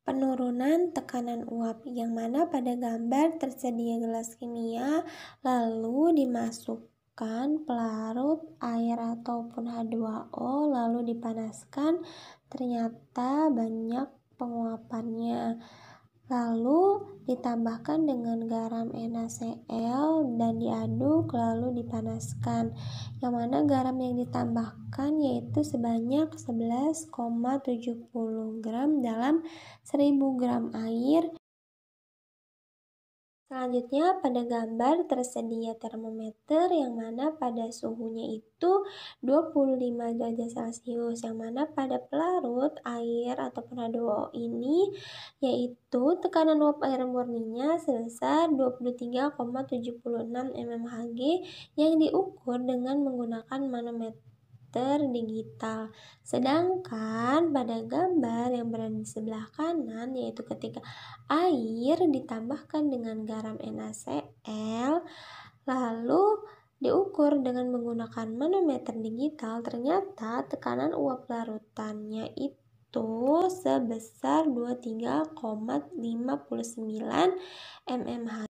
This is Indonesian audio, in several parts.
Penurunan tekanan uap, yang mana pada gambar tersedia gelas kimia, lalu dimasukkan pelarut air ataupun H2O, lalu dipanaskan, ternyata banyak penguapannya. Lalu ditambahkan dengan garam NaCl dan diaduk lalu dipanaskan. Yang mana garam yang ditambahkan yaitu sebanyak 11,70 gram dalam 1000 gram air. Selanjutnya pada gambar tersedia termometer yang mana pada suhunya itu 25 derajat Celcius, yang mana pada pelarut air ataupun H2O ini yaitu tekanan uap air murninya sebesar 23,76 mmHg yang diukur dengan menggunakan manometer digital. Sedangkan pada gambar yang berada di sebelah kanan yaitu ketika air ditambahkan dengan garam NaCl lalu diukur dengan menggunakan manometer digital, ternyata tekanan uap larutannya itu sebesar 23,59 mmHg.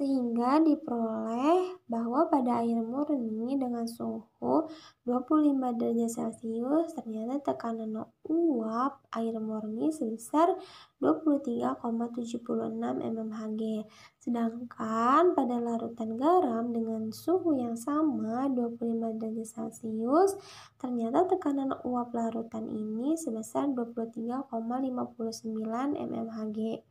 Sehingga diperoleh bahwa pada air murni dengan suhu 25 derajat Celcius ternyata tekanan uap air murni sebesar 23,76 mmHg. Sedangkan pada larutan garam dengan suhu yang sama 25 derajat Celcius ternyata tekanan uap larutan ini sebesar 23,59 mmHg.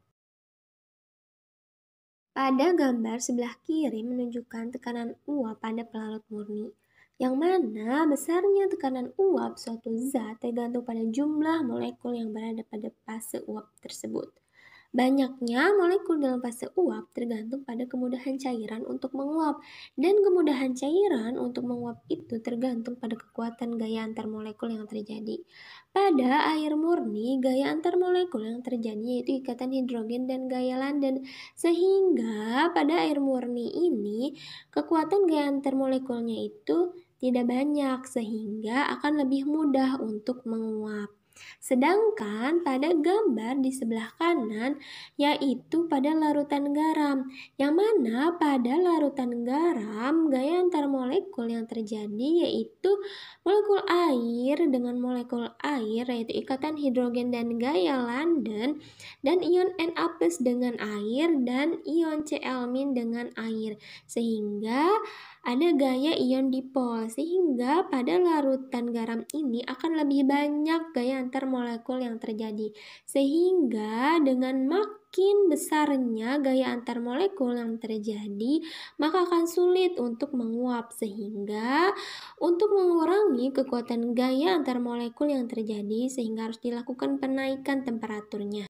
Pada gambar sebelah kiri menunjukkan tekanan uap pada pelarut murni, yang mana besarnya tekanan uap suatu zat tergantung pada jumlah molekul yang berada pada fase uap tersebut. Banyaknya molekul dalam fase uap tergantung pada kemudahan cairan untuk menguap, dan kemudahan cairan untuk menguap itu tergantung pada kekuatan gaya antar molekul yang terjadi. Pada air murni, gaya antar molekul yang terjadi yaitu ikatan hidrogen dan gaya London, sehingga pada air murni ini kekuatan gaya antar molekulnya itu tidak banyak, sehingga akan lebih mudah untuk menguap. Sedangkan pada gambar di sebelah kanan yaitu pada larutan garam, yang mana pada larutan garam gaya antar molekul yang terjadi yaitu molekul air dengan molekul air yaitu ikatan hidrogen dan gaya London, dan ion Na+ dengan air dan ion Cl- dengan air, sehingga ada gaya ion dipol, sehingga pada larutan garam ini akan lebih banyak gaya antar molekul yang terjadi, sehingga dengan makin besarnya gaya antar molekul yang terjadi maka akan sulit untuk menguap, sehingga untuk mengurangi kekuatan gaya antar molekul yang terjadi sehingga harus dilakukan penaikan temperaturnya.